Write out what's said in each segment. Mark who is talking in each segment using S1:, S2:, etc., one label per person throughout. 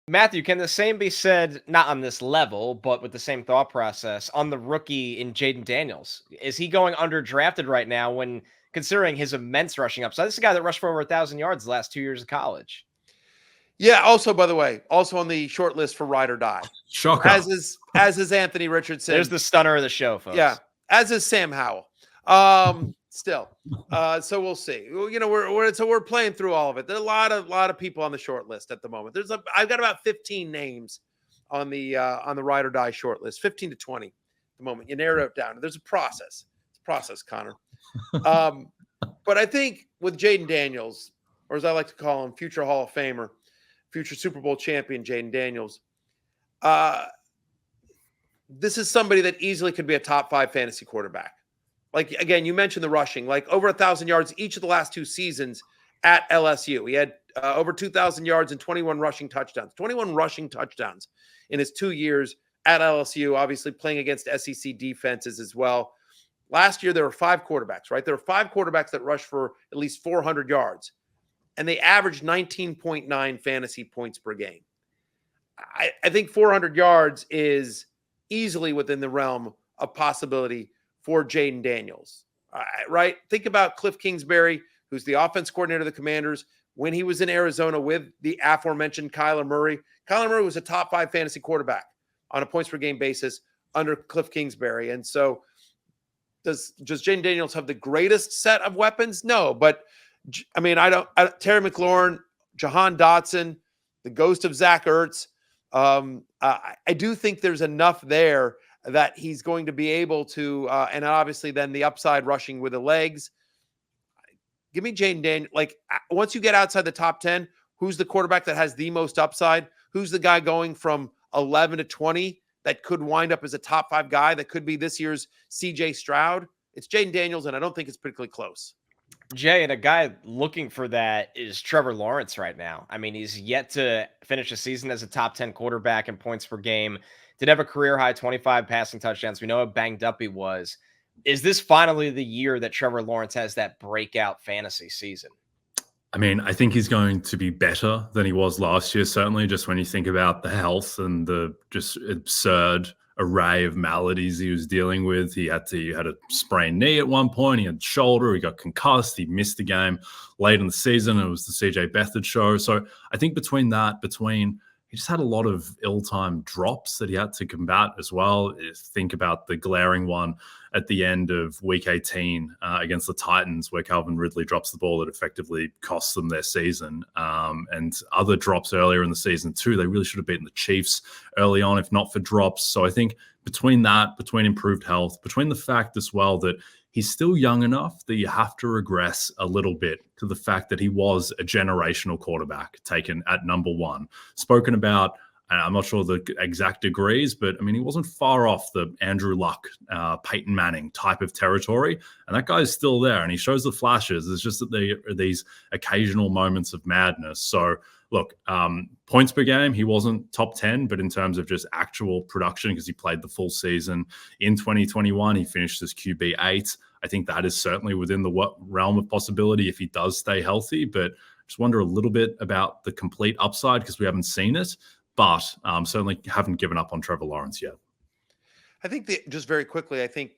S1: Matthew, can the same be said, not on this level, but with the same thought process, on the rookie in Jayden Daniels? Is he going underdrafted right now when considering his immense rushing upside? This is a guy that rushed for over 1,000 yards the last 2 years of college.
S2: Yeah, also, by the way, also on the short list for Ride or Die.
S3: Shocker.
S2: As is Anthony Richardson.
S1: There's the stunner of the show, folks.
S2: Yeah, as is Sam Howell. Still. So we'll see. You know, we're playing through all of it. There's a lot of people on the short list at the moment. I've got about 15 names on the Ride or Die short list, 15 to 20 at the moment. You narrow it down. There's a process. It's a process, Connor. But I think with Jayden Daniels, or as I like to call him, future Hall of Famer, future Super Bowl champion Jayden Daniels, this is somebody that easily could be a top 5 fantasy quarterback. Like, again, you mentioned the rushing, like over 1,000 yards each of the last 2 seasons at LSU. He had over 2,000 yards and 21 rushing touchdowns. 21 rushing touchdowns in his 2 years at LSU, obviously playing against SEC defenses as well. Last year, there were 5 quarterbacks, right? There were 5 quarterbacks that rushed for at least 400 yards, and they averaged 19.9 fantasy points per game. I think 400 yards is easily within the realm of possibility for Jayden Daniels, right? Think about Cliff Kingsbury, who's the offense coordinator of the Commanders, when he was in Arizona with the aforementioned Kyler Murray. Kyler Murray was a top 5 fantasy quarterback on a points per game basis under Cliff Kingsbury. And so does Jayden Daniels have the greatest set of weapons? No, but I mean, Terry McLaurin, Jahan Dotson, the ghost of Zach Ertz. I do think there's enough there that he's going to be able to, and obviously then the upside rushing with the legs. Give me Jayden Daniels. Like, once you get outside the top 10, who's the quarterback that has the most upside? Who's the guy going from 11 to 20 that could wind up as a top 5 guy that could be this year's CJ Stroud? It's Jayden Daniels, and I don't think it's particularly close.
S1: Jay, and a guy looking for that is Trevor Lawrence right now. I mean, he's yet to finish a season as a top 10 quarterback in points per game. Did have a career high 25 passing touchdowns. We know how banged up he was. Is this finally the year that Trevor Lawrence has that breakout fantasy season?
S3: I mean, I think he's going to be better than he was last year, certainly, just when you think about the health and the just absurd array of maladies he was dealing with. He had a sprained knee at one point. He had shoulder. He got concussed. He missed the game late in the season. It was the CJ Beathard show. So I think he just had a lot of ill-timed drops that he had to combat as well. Think about the glaring one at the end of Week 18 against the Titans, where Calvin Ridley drops the ball that effectively costs them their season. And other drops earlier in the season too. They really should have beaten the Chiefs early on, if not for drops. So I think between improved health, between the fact as well that he's still young enough that you have to regress a little bit to the fact that he was a generational quarterback taken at number 1. Spoken about, and I'm not sure the exact degrees, but I mean, he wasn't far off the Andrew Luck, Peyton Manning type of territory. And that guy's still there, and he shows the flashes. It's just that there are these occasional moments of madness. So look, points per game, he wasn't top 10, but in terms of just actual production, because he played the full season in 2021, he finished as QB 8. I think that is certainly within the realm of possibility if he does stay healthy, but just wonder a little bit about the complete upside because we haven't seen it, but certainly haven't given up on Trevor Lawrence yet.
S2: I think just very quickly, I think,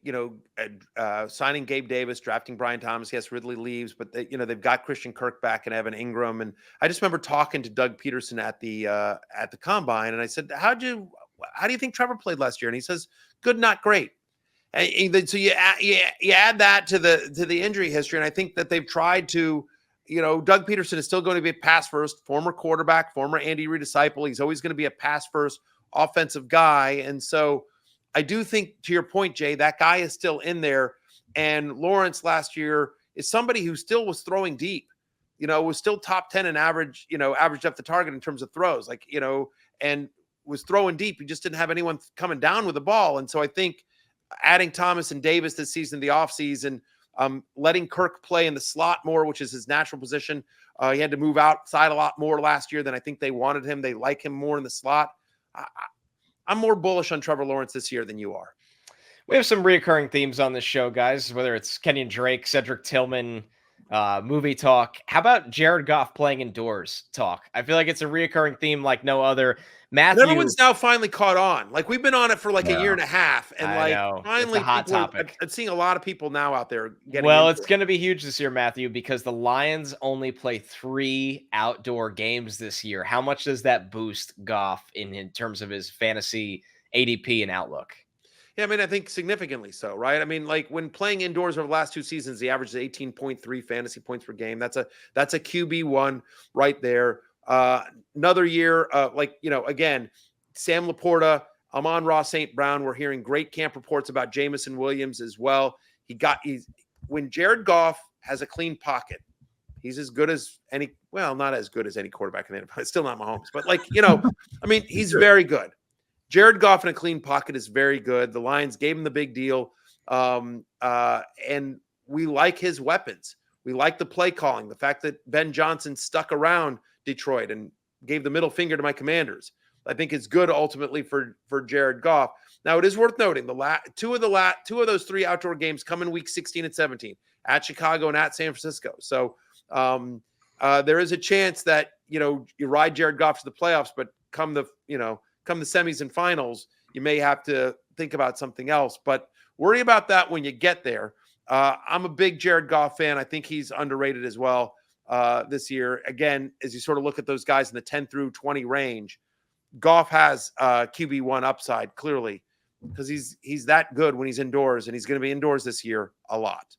S2: signing Gabe Davis, drafting Brian Thomas. Yes, Ridley leaves, but they've got Christian Kirk back and Evan Ingram. And I just remember talking to Doug Peterson at the combine, and I said, "How do you think Trevor played last year?" And he says, "Good, not great." And so you add that to the injury history, and I think that they've tried to. Doug Peterson is still going to be a pass first, former quarterback, former Andy Reid disciple. He's always going to be a pass first offensive guy, and so. I do think, to your point, Jay, that guy is still in there. And Lawrence last year is somebody who still was throwing deep, was still top 10 in average up the target in terms of throws, and was throwing deep. He just didn't have anyone coming down with the ball. And so I think adding Thomas and Davis this season, the offseason, letting Kirk play in the slot more, which is his natural position. He had to move outside a lot more last year than I think they wanted him. They like him more in the slot. I'm more bullish on Trevor Lawrence this year than you are.
S1: We have some reoccurring themes on this show, guys, whether it's Kenyon Drake, Cedric Tillman, movie talk. How about Jared Goff playing indoors talk? I feel like it's a reoccurring theme like no other.
S2: And
S1: Matthew,
S2: everyone's now finally caught on. Like, we've been on it for like a year
S3: Yeah.
S2: and a half, and
S1: I
S2: like
S1: know it's a
S2: finally
S1: hot
S2: people are.
S1: topic.
S2: I'm seeing a lot of people now out there getting
S1: Well,
S2: into
S1: it's
S2: it.
S1: going to be huge this year, Matthew, because the Lions only play 3 outdoor games this year. How much does that boost Goff in terms of his fantasy ADP and outlook?
S2: Yeah, I mean, I think significantly so, right? I mean, like when playing indoors over the last 2 seasons, the average is 18.3 fantasy points per game. That's a QB1 right there. Another year, again, Sam Laporta, Amon-Ra St. Brown. We're hearing great camp reports about Jamison Williams as well. When Jared Goff has a clean pocket, he's as good as any, well, not as good as any quarterback in the NFL. It's still not Mahomes, but I mean, he's very good. Jared Goff in a clean pocket is very good. The Lions gave him the big deal. And we like his weapons. We like the play calling. The fact that Ben Johnson stuck around Detroit and gave the middle finger to my Commanders, I think is good ultimately for Jared Goff. Now, it is worth noting two of those 3 outdoor games come in week 16 and 17 at Chicago and at San Francisco. So there is a chance that, you ride Jared Goff to the playoffs, but come the semis and finals, you may have to think about something else, but worry about that when you get there. I'm a big Jared Goff fan. I think he's underrated as well this year. Again, as you sort of look at those guys in the 10 through 20 range, Goff has QB1 upside clearly because he's that good when he's indoors, and he's going to be indoors this year a lot.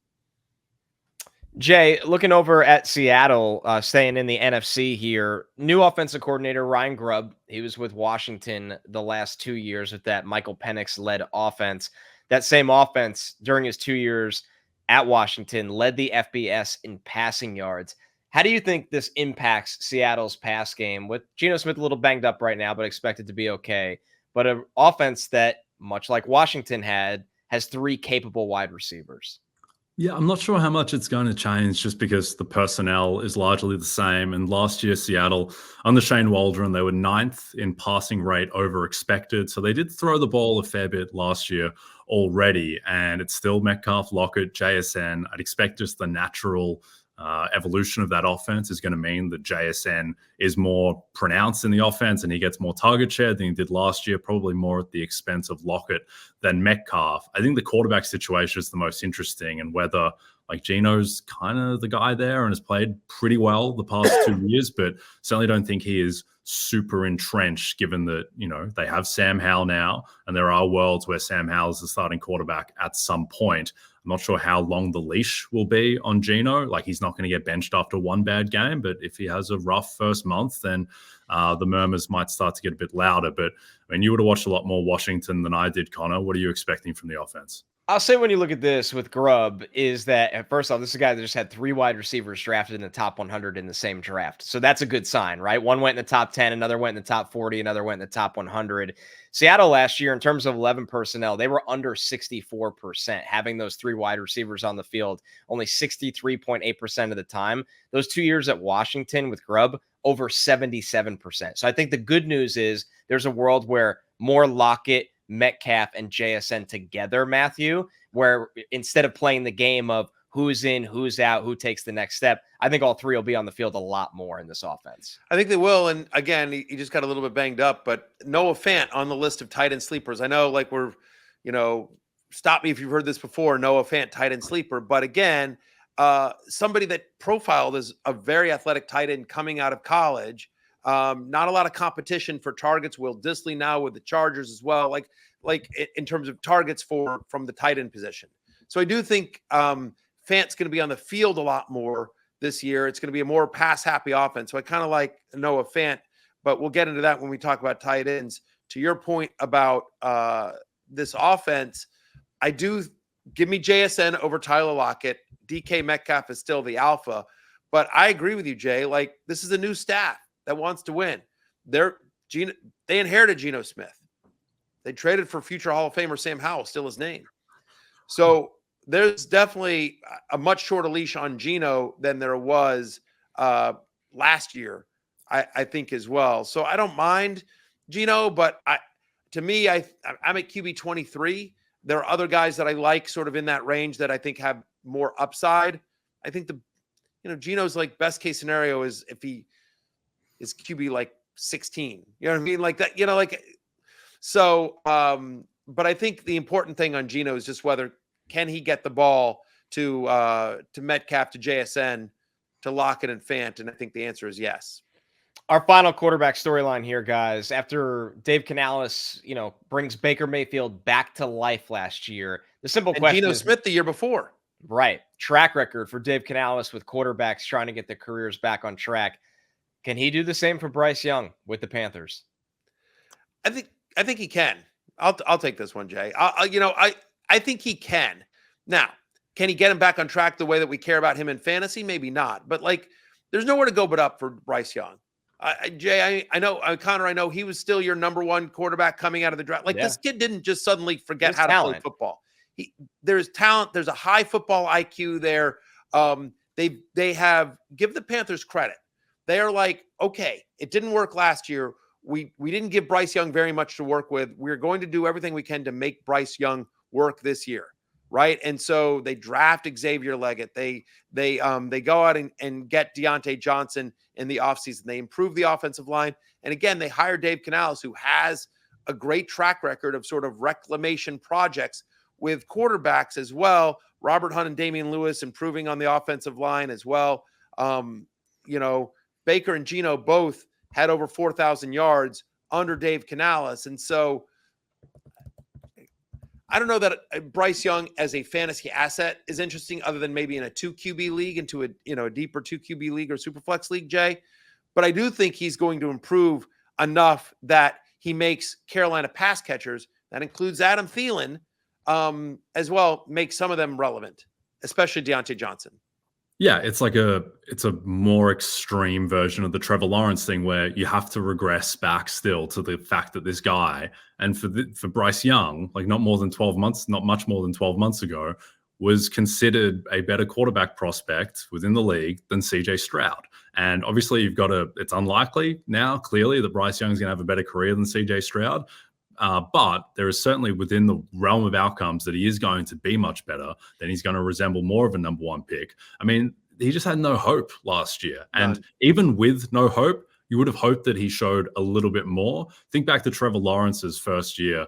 S1: Jay, looking over at Seattle, staying in the NFC here, new offensive coordinator Ryan Grubb. He was with Washington the last 2 years with that Michael Penix-led offense. That same offense during his 2 years at Washington led the FBS in passing yards. How do you think this impacts Seattle's pass game with Geno Smith a little banged up right now, but expected to be okay? But an offense that, much like Washington had, has 3 capable wide receivers.
S3: Yeah, I'm not sure how much it's going to change just because the personnel is largely the same. And last year, Seattle, under Shane Waldron, they were 9th in passing rate over expected. So they did throw the ball a fair bit last year already. And it's still Metcalf, Lockett, JSN. I'd expect just the natural evolution of that offense is going to mean that JSN is more pronounced in the offense and he gets more target share than he did last year, probably more at the expense of Lockett than Metcalf. I think the quarterback situation is the most interesting, and whether like Geno's kind of the guy there and has played pretty well the past 2 years, but certainly don't think he is super entrenched given that, they have Sam Howell now, and there are worlds where Sam Howell is the starting quarterback at some point. I'm not sure how long the leash will be on Geno. Like, he's not going to get benched after one bad game, but if he has a rough first month, then the murmurs might start to get a bit louder. But I mean, you would have watched a lot more Washington than I did, Connor. What are you expecting from the offense?
S1: I'll say when you look at this with Grubb is that, first off, this is a guy that just had 3 wide receivers drafted in the top 100 in the same draft. So that's a good sign, right? One went in the top 10, another went in the top 40, another went in the top 100. Seattle last year, in terms of 11 personnel, they were under 64%, having those 3 wide receivers on the field only 63.8% of the time. Those 2 years at Washington with Grubb, over 77%. So I think the good news is there's a world where more Lockett, Metcalf, and JSN together, Matthew, where instead of playing the game of who's in, who's out, who takes the next step, I think all 3 will be on the field a lot more in this offense.
S2: I think they will. And again, he just got a little bit banged up, but Noah Fant on the list of tight end sleepers. I know, like, we're, stop me if you've heard this before, Noah Fant, tight end sleeper. But again, somebody that profiled as a very athletic tight end coming out of college. Not a lot of competition for targets. Will Dissly now with the Chargers as well, like in terms of targets from the tight end position. So I do think Fant's going to be on the field a lot more this year. It's going to be a more pass happy offense. So I kind of like Noah Fant, but we'll get into that when we talk about tight ends. To your point about this offense, I do give me JSN over Tyler Lockett. DK Metcalf is still the alpha, but I agree with you, Jay. Like, this is a new staff that wants to win. They inherited Geno Smith. They traded for future Hall of Famer Sam Howell, still his name. So there's definitely a much shorter leash on Geno than there was last year, I think, as well. So I don't mind Geno, but I'm at QB 23. There are other guys that I like sort of in that range that I think have more upside. I think Geno's like best case scenario is if he is QB like 16. You know what I mean? Like that, so but I think the important thing on Geno is just whether can he get the ball to Metcalf, to JSN, to Lockett and Fant, and I think the answer is yes.
S1: Our final quarterback storyline here, guys. After Dave Canales, brings Baker Mayfield back to life last year, the simple question
S2: Geno
S1: is
S2: Smith the year before.
S1: Right. Track record for Dave Canales with quarterbacks trying to get their careers back on track. Can he do the same for Bryce Young with the Panthers?
S2: I think he can. I'll take this one, Jay. I think he can. Now, can he get him back on track the way that we care about him in fantasy? Maybe not. But there's nowhere to go but up for Bryce Young. Jay, I know, Connor, I know he was still your number one quarterback coming out of the draft. This kid didn't just suddenly forget how to play football. There's talent. There's a high football IQ there. They have, give the Panthers credit. They are like, okay, it didn't work last year. We didn't give Bryce Young very much to work with. We're going to do everything we can to make Bryce Young work this year. Right. And so they draft Xavier Leggett. They go out and get Deontay Johnson in the offseason. They improve the offensive line. And again, they hire Dave Canales, who has a great track record of sort of reclamation projects with quarterbacks as well. Robert Hunt and Damian Lewis improving on the offensive line as well. Baker and Geno both had over 4,000 yards under Dave Canales. And so I don't know that Bryce Young as a fantasy asset is interesting other than maybe in a 2 QB league into a deeper 2 QB league or Superflex league, Jay. But I do think he's going to improve enough that he makes Carolina pass catchers, that includes Adam Thielen, as well, make some of them relevant, especially Deontay Johnson.
S3: Yeah, it's a more extreme version of the Trevor Lawrence thing where you have to regress back still to the fact that this guy, and for Bryce Young, not much more than 12 months ago, was considered a better quarterback prospect within the league than CJ Stroud. And obviously it's unlikely now, clearly, that Bryce Young's going to have a better career than CJ Stroud. But there is certainly within the realm of outcomes that he is going to be much better, then he's going to resemble more of a number one pick. I mean, he just had no hope last year. And even with no hope, you would have hoped that he showed a little bit more. Think back to Trevor Lawrence's first year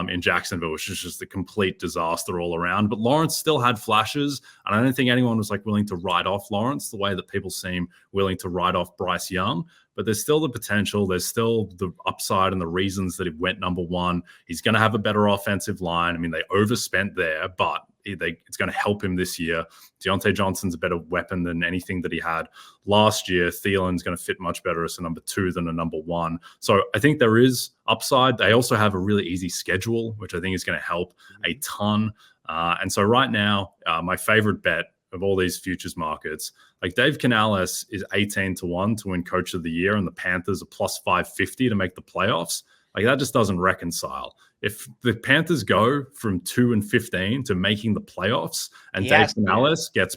S3: in Jacksonville, which was just a complete disaster all around. But Lawrence still had flashes, and I don't think anyone was willing to write off Lawrence the way that people seem willing to write off Bryce Young. But there's still the potential. There's still the upside and the reasons that he went number one. He's going to have a better offensive line. I mean, they overspent there, but it's going to help him this year. Deontay Johnson's a better weapon than anything that he had last year. Thielen's going to fit much better as a number two than a number one. So I think there is upside. They also have a really easy schedule, which I think is going to help a ton. And so right now, my favorite bet of all these futures markets, Dave Canales is 18-1 to win Coach of the Year, and the Panthers are plus 550 to make the playoffs. That just doesn't reconcile. If the Panthers go from 2-15 to making the playoffs, and Dave Canales gets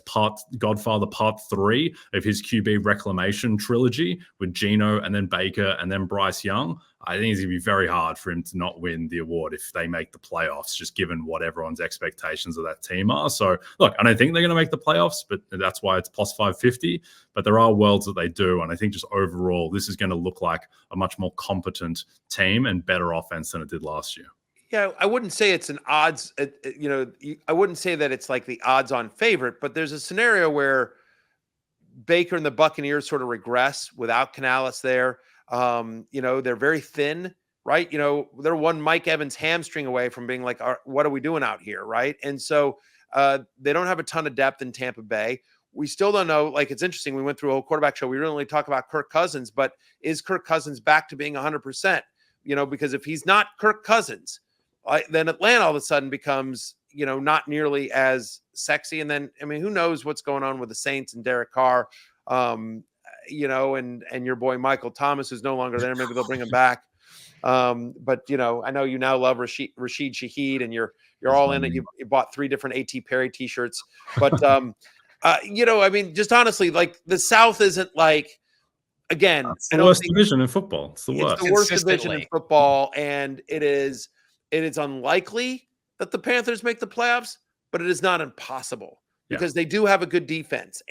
S3: Godfather Part 3 of his QB reclamation trilogy with Geno and then Baker and then Bryce Young, I think it's going to be very hard for him to not win the award if they make the playoffs, just given what everyone's expectations of that team are. So, look, I don't think they're going to make the playoffs, but that's why it's plus 550. But there are worlds that they do. And I think just overall, this is going to look like a much more competent team and better offense than it did last year.
S2: Yeah, I wouldn't say it's an odds, I wouldn't say that it's like the odds on favorite, but there's a scenario where Baker and the Buccaneers sort of regress without Canales there. They're very thin, right? They're one Mike Evans hamstring away from being like, what are we doing out here, right? And so they don't have a ton of depth in Tampa Bay. We still don't know. It's interesting. We went through a whole quarterback show. We didn't really talk about Kirk Cousins, but is Kirk Cousins back to being 100%? Because if he's not Kirk Cousins, then Atlanta all of a sudden becomes, not nearly as sexy. And then, who knows what's going on with the Saints and Derek Carr, and your boy Michael Thomas, who's no longer there. Maybe they'll bring him back. But I know you now love Rashid Shaheed, and you're all in it. You bought 3 different A.T. Perry t-shirts. But, just honestly, the South isn't again,
S3: it's the worst division in football. It's the worst.
S2: It's the worst division in football, and it is unlikely that the Panthers make the playoffs, but it is not impossible because they do have a good defense,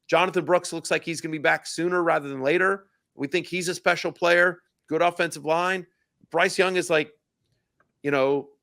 S2: Jonathan Brooks looks like he's going to be back sooner rather than later. We think he's a special player, good offensive line. Bryce Young is like,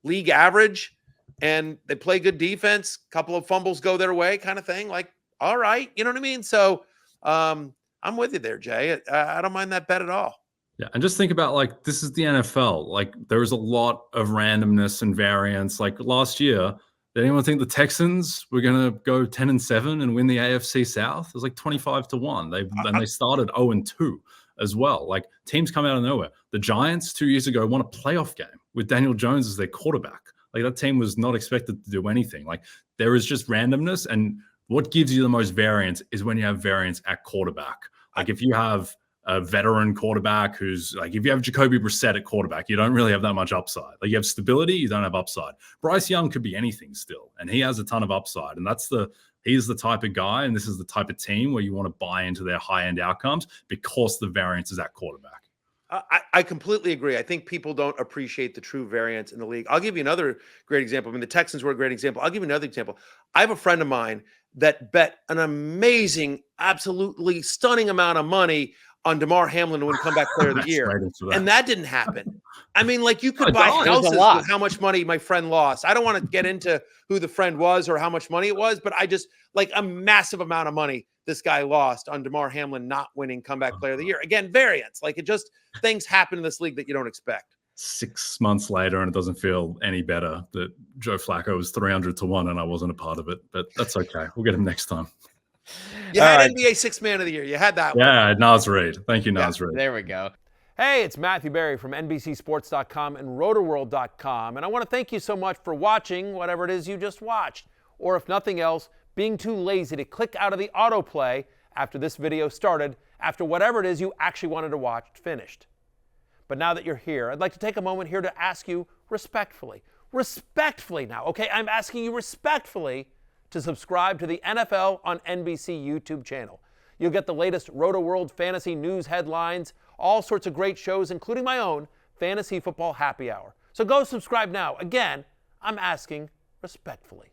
S2: league average, and they play good defense. Couple of fumbles go their way kind of thing. Like, all right. You know what I mean? So I'm with you there, Jay. I don't mind that bet at all.
S3: Yeah, and just think about, like, this is the NFL. Like, there was a lot of randomness and variance. Like, last year, did anyone think the Texans were going to go 10-7 and win the AFC South? It was like 25-1. They started 0-2 as well. Like, teams come out of nowhere. The Giants 2 years ago won a playoff game with Daniel Jones as their quarterback. Like, that team was not expected to do anything. Like, there is just randomness, and what gives you the most variance is when you have variance at quarterback. Like, if you have a veteran quarterback who's like, if you have Jacoby Brissett at quarterback, you don't really have that much upside. Like, you have stability, you don't have upside. Bryce Young could be anything still, and he has a ton of upside. And he's the type of guy, and this is the type of team where you want to buy into their high-end outcomes because the variance is at quarterback.
S2: I completely agree. I think people don't appreciate the true variance in the league. I'll give you another great example. I mean, the Texans were a great example. I'll give you another example. I have a friend of mine that bet an amazing, absolutely stunning amount of money on Damar Hamlin to win comeback player of the year. And that didn't happen. I mean, like, you could buy houses with how much money my friend lost. I don't want to get into who the friend was or how much money it was, but I just, like, a massive amount of money this guy lost on Damar Hamlin not winning comeback player of the year. Again, variance. Like, things happen in this league that you don't expect.
S3: 6 months later, and it doesn't feel any better that Joe Flacco was 300-1 and I wasn't a part of it, but that's okay. We'll get him next time.
S2: You had NBA Sixth Man of the Year. You had that one.
S3: Yeah, Naz Reid. Thank you, Naz Reid.
S1: There we go.
S4: Hey, it's Matthew Berry from NBCSports.com and RotoWorld.com, and I want to thank you so much for watching whatever it is you just watched, or if nothing else, being too lazy to click out of the autoplay after this video started, after whatever it is you actually wanted to watch finished. But now that you're here, I'd like to take a moment here to ask you respectfully now, okay? I'm asking you respectfully to subscribe to the NFL on NBC YouTube channel. You'll get the latest RotoWorld fantasy news headlines, all sorts of great shows, including my own Fantasy Football Happy Hour. So go subscribe now. Again, I'm asking respectfully.